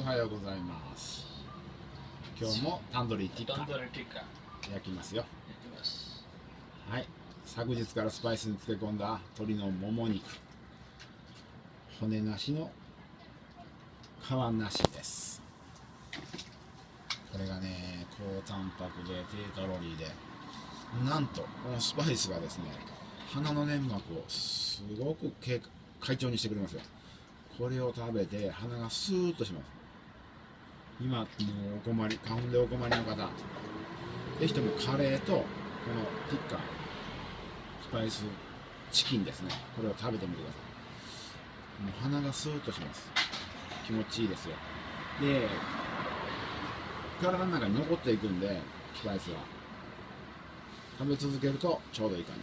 はようございます。今日もタンドリーティッカ焼きますよ。はい、昨日からスパイスに漬け込んだ鶏のもも肉、骨なしの皮なしです。これがね、高タンパクで低カロリーで、なんとこのスパイスがですね、鼻の粘膜をすごく快調にしてくれますよ。これを食べて鼻がスーッとします。今もうお困り、花粉でお困りの方、ぜひともカレーとこのティッカスパイスチキンですね、これを食べてみてください。もう鼻がスーッとします。気持ちいいですよ。で、体の中に残っていくんで、スパイスは食べ続けるとちょうどいい感じ。